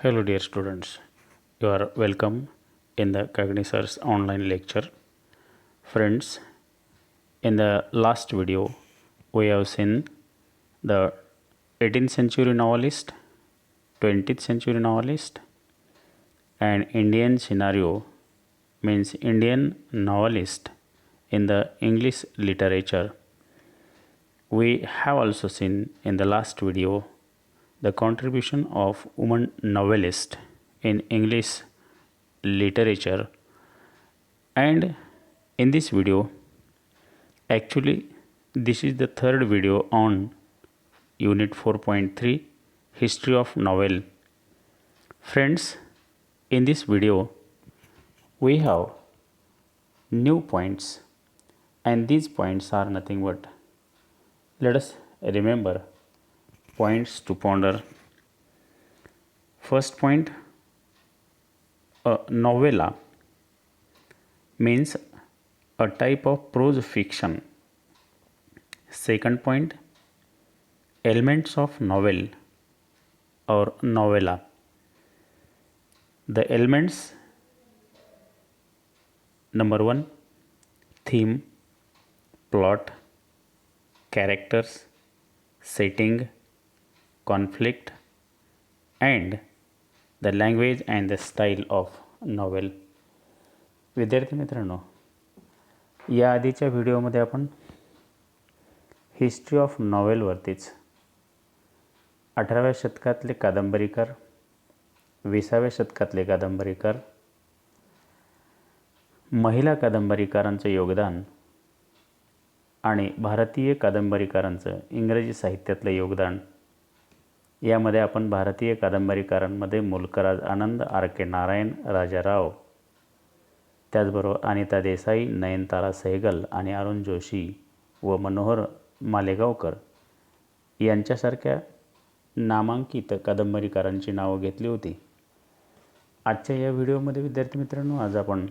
Hello, dear students. You are welcome in the Cognisar's online lecture. Friends, in the last video, we have seen the 18th century novelist, 20th century novelist, and Indian scenario means Indian novelist in the English literature. We have also seen in the last video the contribution of women novelist in English literature, and in this video actually this is the third video on unit 4.3 history of novel. Friends, in this video we have new points, and these points are nothing but, let us remember points to ponder. First point, a novella means a type of prose fiction. Second point, elements of novel or novella. The elements: number 1, theme, plot, characters, setting, conflict, and the language and the style of novel. विद्यार्थी मित्रांनो, या आधीच्या व्हिडिओमध्ये आपण history of नॉवेलवरतीच 18व्या शतकातले कादंबरीकार, 20व्या शतकातले कादंबरीकार, महिला कादंबरीकारांचं योगदान आणि भारतीय कादंबरीकारांचं इंग्रजी साहित्यातलं योगदान, यामध्ये आपण भारतीय कादंबरीकारांमध्ये मुल्कराज आनंद, आर के नारायण, राजा राव, त्याचबरोबर अनिता देसाई, नयनतारा सहगल आणि अरुण जोशी व मनोहर मालेगावकर यांच्यासारख्या नामांकित कादंबरीकारांची नावं घेतली होती. आजच्या या व्हिडिओमध्ये विद्यार्थी मित्रांनो, आज आपण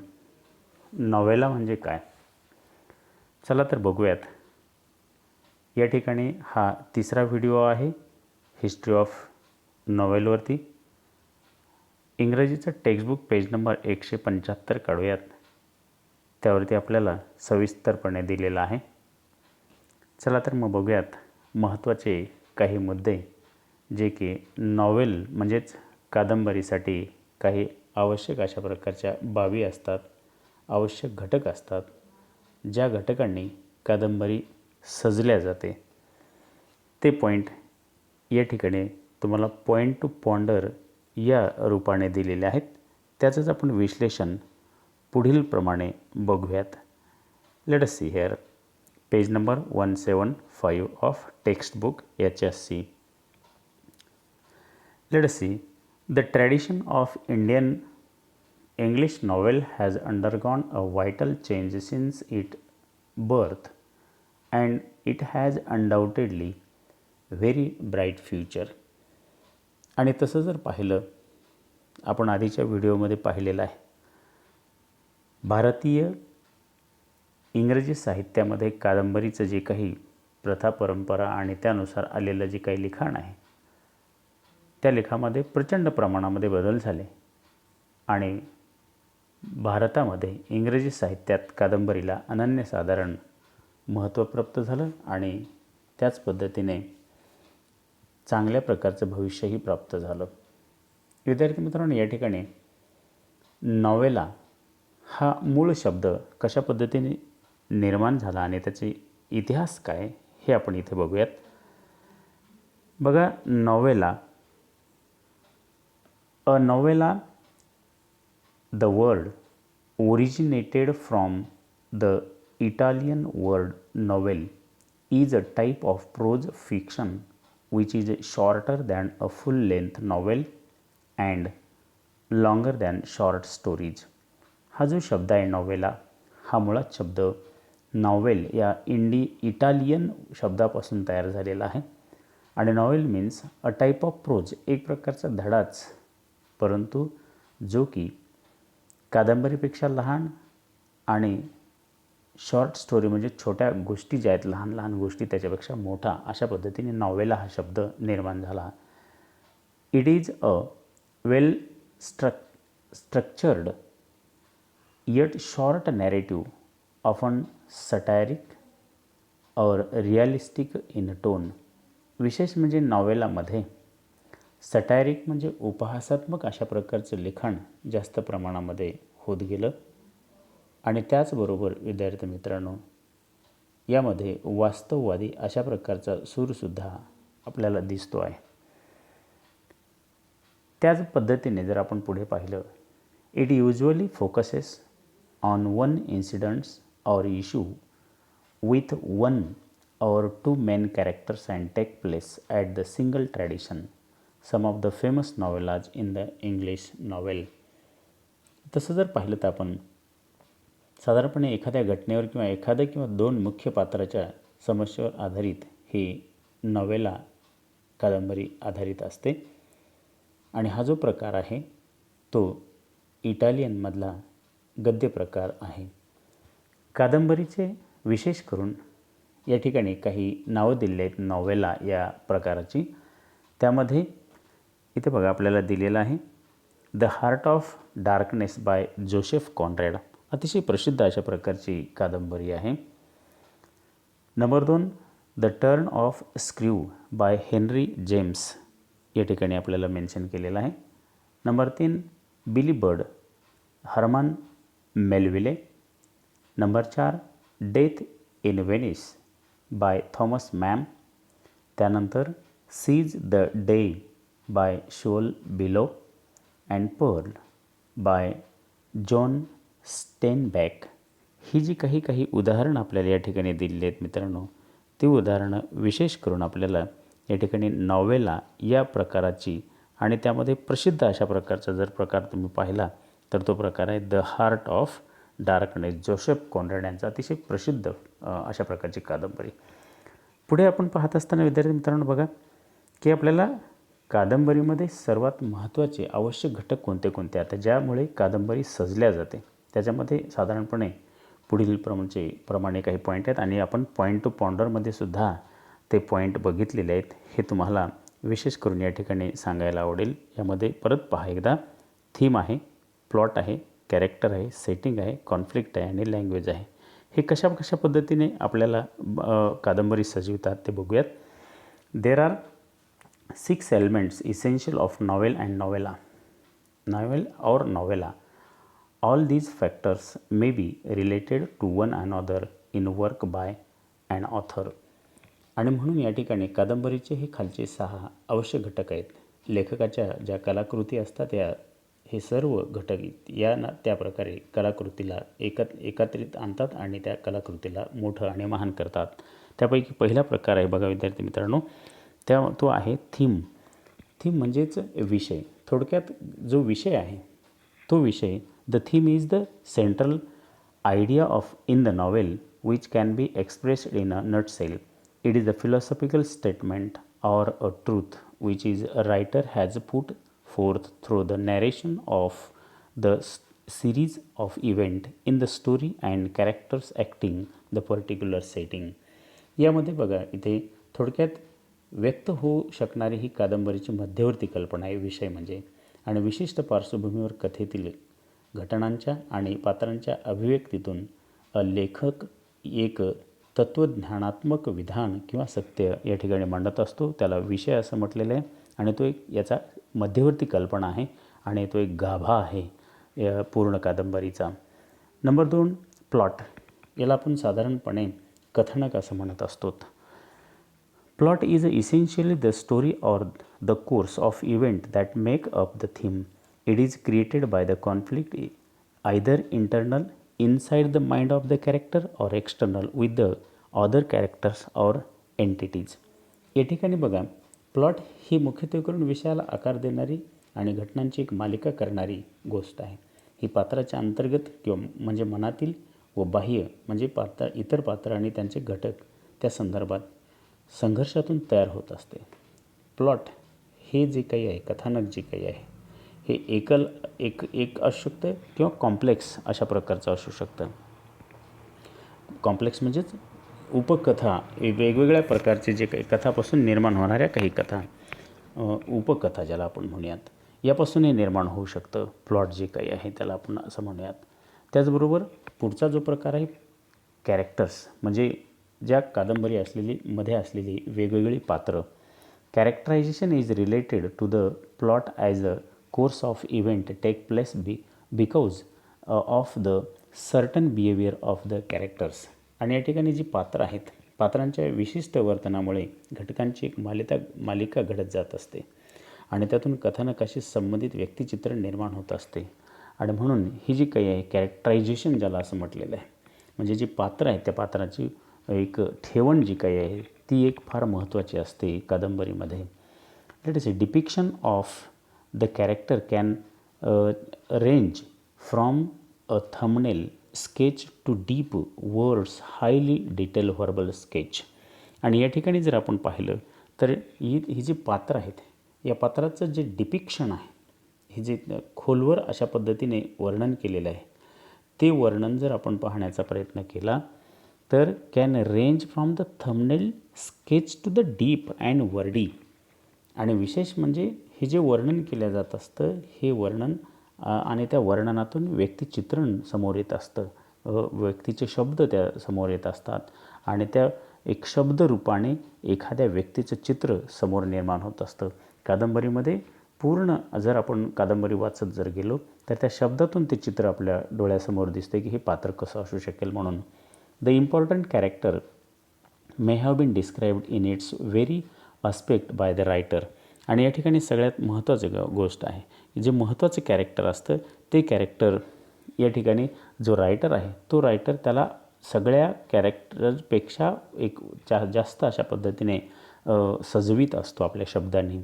नॉवेला म्हणजे काय, चला तर बघूयात. या ठिकाणी हा तिसरा व्हिडिओ आहे हिस्ट्री ऑफ नॉवेलवरती. इंग्रजीचं टेक्स्टबुक पेज नंबर 175 काढूयात. त्यावरती आपल्याला सविस्तरपणे दिलेला आहे. चला तर मग बघूयात महत्त्वाचे काही मुद्दे, जे की नॉवेल म्हणजेच कादंबरीसाठी काही आवश्यक अशा प्रकारच्या बाबी असतात, आवश्यक घटक असतात, ज्या घटकांनी कादंबरी सजल्या जाते. ते पॉईंट या ठिकाणी तुम्हाला पॉईंट टू पॉन्डर या रूपाने दिलेले आहेत. त्याचंच आपण विश्लेषण पुढील प्रमाणे बघूयात. Let us see here page number 175 of text book HSC. Let us see. The tradition of Indian English novel has undergone a vital change since its birth, and it has undoubtedly very bright future. आणि तसं जर पाहिलं, आपण आधीच्या व्हिडिओमध्ये पाहिलेलं आहे, भारतीय इंग्रजी साहित्यामध्ये कादंबरीचं जे काही प्रथा, परंपरा आणि त्यानुसार आलेलं जे काही लिखाण आहे, त्या लेखामध्ये प्रचंड प्रमाणामध्ये बदल झाले आणि भारतामध्ये इंग्रजी साहित्यात कादंबरीला अनन्यसाधारण महत्त्व प्राप्त झालं आणि त्याच पद्धतीने चांगल्या प्रकारचं भविष्यही प्राप्त झालं. विद्यार्थी मित्रांनो, या ठिकाणी नॉवेला हा मूळ शब्द कशा पद्धतीने निर्माण झाला आणि त्याचे इतिहास काय हे आपण इथे बघूयात. बघा, novella, a novella, the word originated from the Italian word novel, is a type of prose fiction which is shorter than a full-length novel and longer than short stories. हा जो शब्द आहे नॉवेला, हा मुळात शब्द नॉवेल या Italian शब्दापासून तयार झालेला आहे. आणि novel means a type of pros, एक प्रकारचा धडाच, परंतु जो की कादंबरीपेक्षा लहान आणि शॉर्ट स्टोरी म्हणजे छोट्या गोष्टी ज्या आहेत, लहान लहान गोष्टी, त्याच्यापेक्षा मोठा, अशा पद्धतीने नॉवेला हा शब्द निर्माण झाला. It is a well structured yet short narrative, often satiric or realistic in tone. विशेष म्हणजे नॉवेलामध्ये सटायरिक म्हणजे उपहासात्मक अशा प्रकारचं लिखाण जास्त प्रमाणामध्ये होत गेलं आणि त्याचबरोबर विद्यार्थी मित्रांनो यामध्ये वास्तववादी अशा प्रकारचा सूरसुद्धा आपल्याला दिसतो आहे. त्याच पद्धतीने जर आपण पुढे पाहिलं, it usually focuses on one incidents or issue with one or two main characters and take place at the single tradition. Some of the famous novellas in the English novel. तसं जर पाहिलं तर आपण साधारणपणे एखाद्या घटनेवर किंवा एखाद्या किंवा दोन मुख्य पात्राच्या समस्येवर आधारित ही नॉवेला कादंबरी आधारित असते आणि हा जो प्रकार आहे तो इटालियनमधला गद्य प्रकार आहे. कादंबरीचे विशेष करून या ठिकाणी काही नावं दिले आहेत नॉवेला या प्रकाराची. त्यामध्ये इथे बघा आपल्याला दिलेलं आहे the Heart of Darkness by Joseph Conrad. अतिशय प्रसिद्ध अशा प्रकारची कादंबरी आहे. Number 2 the Turn of Screw by Henry James या ठिकाणी आपल्याला मेन्शन केलेलं आहे. Number 3 Billy Budd Herman Melville. Number 4 Death in Venice by Thomas Mann. त्यानंतर Seize the Day by Saul Bellow and Pearl by John Steinbeck. ही जी काही उदाहरणं आपल्याला या ठिकाणी दिलेली आहेत मित्रांनो, ती उदाहरणं विशेष करून आपल्याला या ठिकाणी नॉवेला या प्रकाराची आणि त्यामध्ये प्रसिद्ध अशा प्रकारचा जर प्रकार तुम्ही पाहिला तर तो प्रकार आहे the Heart of Darkness, Joseph Conrad यांचा अतिशय प्रसिद्ध अशा प्रकारची कादंबरी. पुढे आपण पाहत असताना विद्यार्थी मित्रांनो बघा की आपल्याला कादंबरीमध्ये सर्वात महत्त्वाचे आवश्यक घटक कोणते कोणते आता ज्यामुळे कादंबरी सजल्या जाते त्याच्यामध्ये साधारणपणे पुढील प्रमाणे काही पॉईंट आहेत आणि आपण पॉईंट टू पॉन्डरमध्ये सुद्धा ते पॉईंट बघितलेले आहेत. हे तुम्हाला विशेष करून या ठिकाणी सांगायला आवडेल. यामध्ये परत पहा एकदा थीम आहे, प्लॉट आहे, कॅरेक्टर आहे, सेटिंग आहे, कॉन्फ्लिक्ट आहे आणि लँग्वेज आहे. हे कशा पद्धतीने आपल्याला कादंबरी सजवितात ते बघूयात. There are 6 elements essential of novel and novella. Novel or novella. All these factors may be related to one another in work by and author. आणि म्हणून या ठिकाणी कादंबरीचे हे खालचे 6 आवश्यक घटक आहेत. लेखकाच्या ज्या कलाकृती असतात हे सर्व घटक त्या प्रकारे कलाकृतीला एकत्रित आणतात आणि त्या कलाकृतीला मोठं आणि महान करतात. त्यापैकी पहिला प्रकार आहे बघा विद्यार्थी मित्रांनो, तो आहे थीम. थीम म्हणजेच विषय. थोडक्यात जो विषय आहे तो विषय the theme is the central idea of in the novel which can be expressed in a nutshell. It is a philosophical statement or a truth which is a writer has put forth through the narration of the series of event in the story and characters acting the particular setting. यामध्ये बघा इथे थोडक्यात व्यक्त होऊ शकणारी ही कादंबरीची मध्यवर्ती कल्पना आहे विषय म्हणजे, आणि विशिष्ट पार्श्वभूमीवर कथेतील घटनांच्या आणि पात्रांच्या अभिव्यक्तीतून लेखक एक तत्त्वज्ञानात्मक विधान किंवा सत्य या ठिकाणी मांडत असतो. त्याला विषय असं म्हटलेलं आहे आणि तो एक याचा मध्यवर्ती कल्पना आहे आणि तो एक गाभा आहे पूर्ण कादंबरीचा. Number 2 plot. याला आपण साधारणपणे कथानक असं म्हणत असतो. Plot is essentially the story or the course of event that make up the theme. It is created by the conflict either internal inside the mind of the character or external with the other characters or entities. या ठिकाणी बघा plot ही मुख्यत्वे करून विषयाला आकार देणारी आणि घटनांची एक मालिका करणारी गोष्ट आहे. ही पात्राच्या अंतर्गत किंवा म्हणजे मनातील व बाह्य म्हणजे इतर पात्र आणि त्यांचे घटक त्या संदर्भात संघर्षातून तयार होत असते. प्लॉट हे जे काही आहे, कथानक जे काही आहे हे एक असू शकतं किंवा कॉम्प्लेक्स अशा प्रकारचं असू शकतं. कॉम्प्लेक्स म्हणजेच उपकथा, वेगवेगळ्या प्रकारचे जे काही कथापासून निर्माण होणाऱ्या काही कथा, उपकथा ज्याला आपण म्हणूयात, यापासून हे निर्माण होऊ शकतं प्लॉट जे काही आहे त्याला आपण असं म्हणूयात. त्याचबरोबर पुढचा जो प्रकार आहे कॅरेक्टर्स, म्हणजे ज्या कादंबरी मध्ये असलेली वेगवेगळी पात्र. Characterisation is related to the plot as a course of event take place because of the certain behaviour of the characters. आणि या ठिकाणी जी पात्र आहेत, पात्रांच्या विशिष्ट वर्तनामुळे घटकांची एक मालिका घडत जात असते आणि त्यातून कथानकाशी संबंधित व्यक्तिचित्र निर्माण होत असते. आणि म्हणून ही जी काही आहे कॅरेक्टरायझेशन ज्याला असं म्हटलेलं आहे, म्हणजे जी पात्र आहे त्या पात्राची एक ठेवण जी काही आहे ती एक फार महत्त्वाची असते कादंबरीमध्ये. Let us say depiction of the character can range from a thumbnail sketch to deep words highly detail verbal sketch. आणि या ठिकाणी जर आपण पाहिलं तर ही जी पात्र आहेत या पात्राचं जे डिपिक्शन आहे, हे जे खोलवर अशा पद्धतीने वर्णन केलेलं आहे, ते वर्णन जर आपण पाहण्याचा प्रयत्न केला तर can range from the thumbnail sketch to the deep and wordy. आणि विशेष म्हणजे हे जे वर्णन केलं जात असतं हे वर्णन आणि त्या वर्णनातून व्यक्तिचित्रण समोर येत असतं, व्यक्तीचे शब्द त्या समोर येत असतात आणि त्या एक शब्दरूपाने एखाद्या व्यक्तीचं चित्र समोर निर्माण होत असतं. कादंबरीमध्ये पूर्ण जर आपण कादंबरी वाचत जर गेलो तर त्या शब्दातून ते चित्र आपल्या डोळ्यासमोर दिसते की हे पात्र कसं असू शकेल म्हणून. The important character may have been described in its very aspect by the writer. आणि या ठिकाणी सगळ्यात महत्त्वाची गोष्ट आहे, जे महत्त्वाचं कॅरेक्टर असतं ते कॅरेक्टर या ठिकाणी जो रायटर आहे तो रायटर त्याला सगळ्या कॅरेक्टरपेक्षा एक जास्त अशा पद्धतीने सजवीत असतो आपल्या शब्दांनी.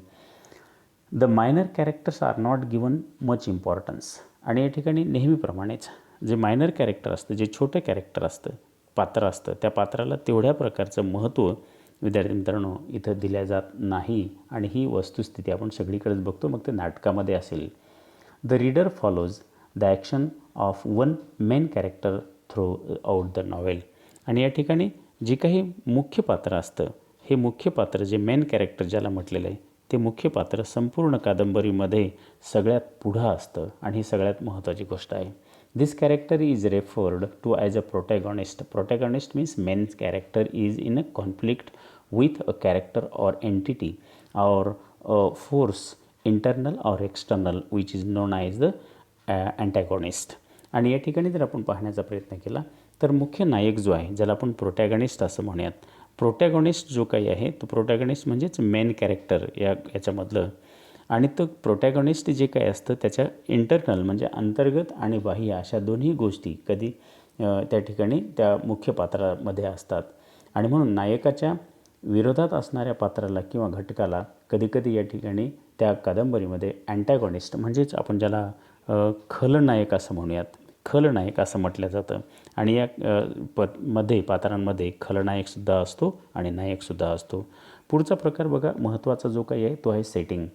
The minor characters are not given much importance. आणि या ठिकाणी नेहमीप्रमाणेच जे मायनर कॅरेक्टर असतं, जे छोटं कॅरेक्टर असतं, पात्र असतं, त्या पात्राला तेवढ्या प्रकारचं महत्त्व विद्यार्थी मित्रांनो इथं दिल्या जात नाही. आणि ही वस्तुस्थिती आपण सगळीकडेच बघतो, मग ते नाटकामध्ये असेल. The reader follows the action of one main character through out the novel. आणि या ठिकाणी जे काही मुख्य पात्र असतं, हे मुख्य पात्र जे मेन कॅरेक्टर ज्याला म्हटलेलं आहे ते मुख्य पात्र संपूर्ण कादंबरीमध्ये सगळ्यात पुढं असतं आणि ही सगळ्यात महत्त्वाची गोष्ट आहे. This character is referred to as a protagonist. Protagonist means main character is in a conflict with a character or entity or force internal or external which is known as the antagonist. आणि या ठिकाणी जर आपण पाहण्याचा प्रयत्न केला तर मुख्य नायक जो आहे ज्याला आपण प्रोटॅगॉनिस्ट असं म्हणूयात, प्रोटॅगॉनिस्ट जो काही आहे तो प्रोटॅगॉनिस्ट म्हणजेच मेन कॅरेक्टर याच्यामधलं. आणि तो प्रोटॅगॉनिस्ट जे काही असतं त्याच्या इंटरनल म्हणजे अंतर्गत आणि बाह्य अशा दोन्ही गोष्टी कधी त्या ठिकाणी त्या मुख्य पात्रामध्ये असतात. आणि म्हणून नायकाच्या विरोधात असणाऱ्या पात्राला किंवा घटकाला कधीकधी या ठिकाणी त्या कादंबरीमध्ये अँटॅगॉनिस्ट म्हणजेच आपण ज्याला खलनायक असं म्हणूयात, खलनायक असं म्हटलं जातं. आणि या पात्रांमध्ये खलनायकसुद्धा असतो आणि नायकसुद्धा असतो. पुढचा प्रकार बघा महत्त्वाचा जो काही आहे तो आहे सेटिंग.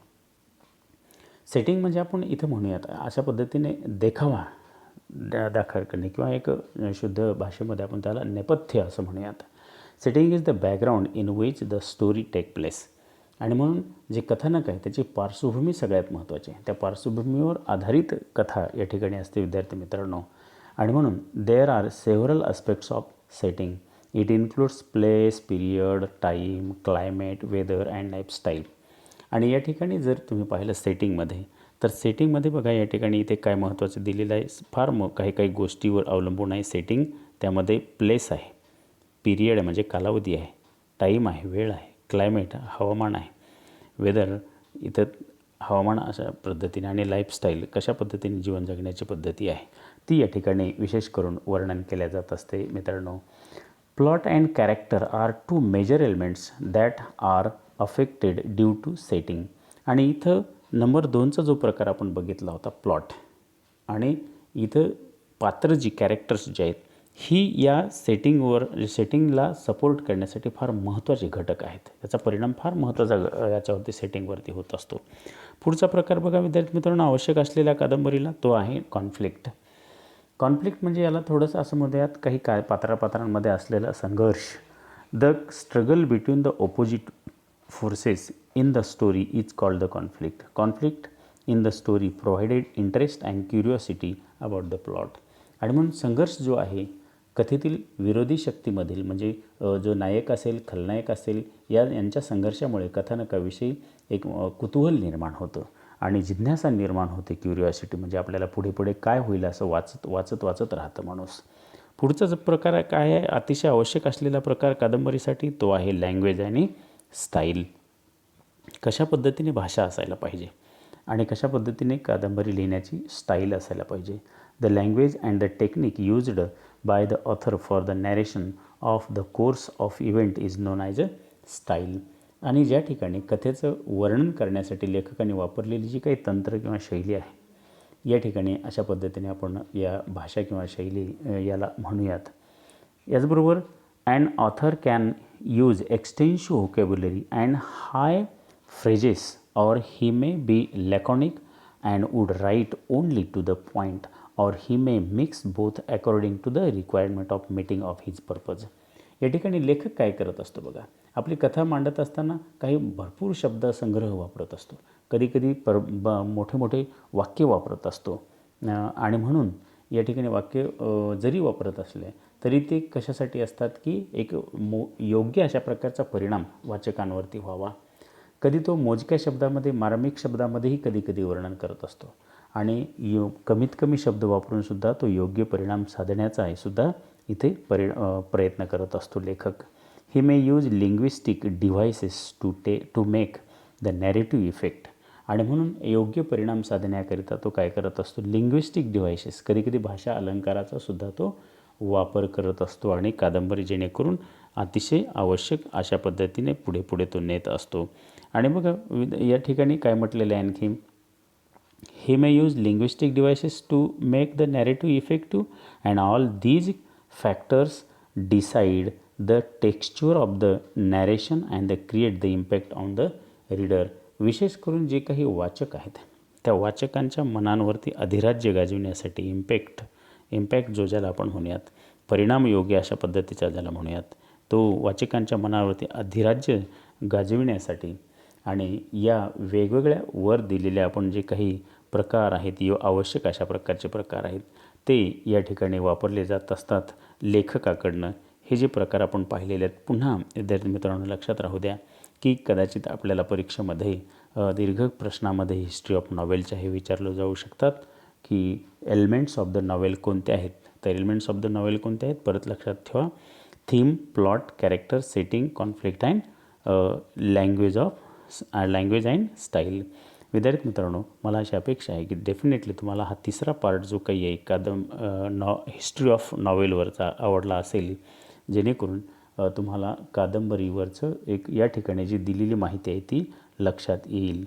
सेटिंग म्हणजे आपण इथं म्हणूयात अशा पद्धतीने देखावा दाखल करणे किंवा एक शुद्ध भाषेमध्ये आपण त्याला नेपथ्य असं म्हणूयात. Setting is the background in which the story take place. आणि म्हणून जे कथानक आहे त्याची पार्श्वभूमी सगळ्यात महत्त्वाची आहे. त्या पार्श्वभूमीवर आधारित कथा या ठिकाणी असते विद्यार्थी मित्रांनो. आणि म्हणून there are several aspects of setting. It includes place, period, time, climate, weather and lifestyle. आणि या ठिकाणी जर तुम्ही पाहिलं सेटिंगमध्ये तर सेटिंगमध्ये बघा या ठिकाणी इथे काय महत्त्वाचं दिलेलं आहे, फार काही गोष्टीवर अवलंबून आहे सेटिंग. त्यामध्ये प्लेस आहे, पिरियड म्हणजे कालावधी आहे, टाईम आहे वेळ आहे, क्लायमेट हवामान आहे, वेदर इथं हवामान अशा पद्धतीने, आणि लाईफस्टाईल कशा पद्धतीने जीवन जगण्याची पद्धती आहे ती या ठिकाणी विशेष करून वर्णन केल्या जात असते मित्रांनो. Plot and character are two major elements that are affected due to setting. आणि इथं नंबर 2चा जो प्रकार आपण बघितला होता प्लॉट, आणि इथं पात्र जी कॅरेक्टर्स जे आहेत ही या सेटिंगला सपोर्ट करण्यासाठी फार महत्त्वाचे घटक आहेत. त्याचा परिणाम फार महत्त्वाचा याच्यावरती सेटिंगवरती होत असतो. पुढचा प्रकार बघा विद्यार्थी मित्रांनो आवश्यक असलेल्या कादंबरीला तो आहे कॉन्फ्लिक्ट. कॉन्फ्लिक्ट म्हणजे याला थोडंसं असं म्हणूयात काही पात्रांमध्ये असलेला संघर्ष. The struggle between the opposite forces in the story is called the conflict. Conflict in the story provided interest and curiosity about the plot. आणि म्हणून संघर्ष जो आहे कथेतील विरोधी शक्तीमधील म्हणजे जो नायक असेल खलनायक असेल यांच्या संघर्षामुळे कथानकाविषयी एक कुतूहल निर्माण होतं आणि जिज्ञासा निर्माण होते. क्युरिओसिटी म्हणजे आपल्याला पुढे पुढे काय होईल असं वाचत राहतं माणूस. पुढचा जो प्रकार काय आहे अतिशय आवश्यक असलेला प्रकार कादंबरीसाठी तो आहे लँग्वेज आणि स्टाईल. कशा पद्धतीने भाषा असायला पाहिजे आणि कशा पद्धतीने कादंबरी लिहिण्याची स्टाईल असायला पाहिजे. The language and the technique used by the author for the narration of the course of event is known as a style. आणि ज्या ठिकाणी कथेचं वर्णन करण्यासाठी लेखकाने वापरलेली जी काही तंत्र किंवा शैली आहे या ठिकाणी अशा पद्धतीने आपण या भाषा किंवा शैली याला म्हणूयात. याचबरोबर an author can use extensive vocabulary and high phrases or he may be laconic and would write only to the point or he may mix both according to the requirement of meeting of his purpose. या ठिकाणी लेखक काय करत असतो बघा, आपली कथा मांडत असताना काही भरपूर शब्दसंग्रह वापरत असतो, कधीकधी मोठे मोठे वाक्य वापरत असतो आणि म्हणून या ठिकाणी वाक्य जरी वापरत असले तरी ते कशासाठी असतात की एक योग्य अशा प्रकारचा परिणाम वाचकांवरती व्हावा. कधी तो मोजक्या शब्दामध्ये मार्मिक शब्दामध्येही कधी वर्णन करत असतो आणि कमीत कमी शब्द वापरूनसुद्धा तो योग्य परिणाम साधण्याचा आहे सुद्धा इथे प्रयत्न करत असतो लेखक. He may use linguistic devices to make the narrative effect. आणि म्हणून योग्य परिणाम साधण्याकरिता तो काय करत असतो, लिंग्विस्टिक डिव्हायसेस कधीकधी भाषा अलंकाराचा सुद्धा तो वापर करत असतो आणि कादंबरी जेणेकरून अतिशय आवश्यक अशा पद्धतीने पुढे तो नेत असतो. आणि बघा या ठिकाणी काय म्हटलेलं आहे आणखी, he may use linguistic devices to make the narrative effective and all these factors decide the texture of the narration and they create the impact on the reader. विशेष करून जे काही वाचक आहेत त्या वाचकांच्या मनांवरती अधिराज्य गाजविण्यासाठी इम्पॅक्ट जो ज्याला आपण म्हणूयात, परिणाम योग्य अशा पद्धतीचा ज्याला म्हणूयात, तो वाचकांच्या मनावरती अधिराज्य गाजविण्यासाठी आणि या वेगवेगळ्या वर दिलेल्या आपण जे काही प्रकार आहेत आवश्यक अशा प्रकारचे प्रकार आहेत ते या ठिकाणी वापरले जात असतात लेखकाकडनं. हे जे प्रकार आपण पाहिलेले आहेत पुन्हा विद्यार्थी मित्रांनो लक्षात राहू द्या की कदाचित आपल्याला परीक्षेमध्ये दीर्घ प्रश्नामध्ये हिस्ट्री ऑफ नॉवेलच्या हे विचारलं जाऊ शकतात की एलिमेंट्स ऑफ द नॉवेल कोणते आहेत. तर एलिमेंट्स ऑफ द नॉवेल कोणते आहेत परत लक्षात ठेवा, theme, plot, character, setting, conflict and language and style. विद्यार्थी मित्रांनो मला अशी अपेक्षा आहे की डेफिनेटली तुम्हाला हा तिसरा पार्ट जो काही आहे हिस्ट्री ऑफ नॉवेलवरचा आवडला असेल, जेणेकरून तुम्हाला कादंबरीवरचं एक या ठिकाणी जी दिलेली माहिती आहे ती लक्षात येईल.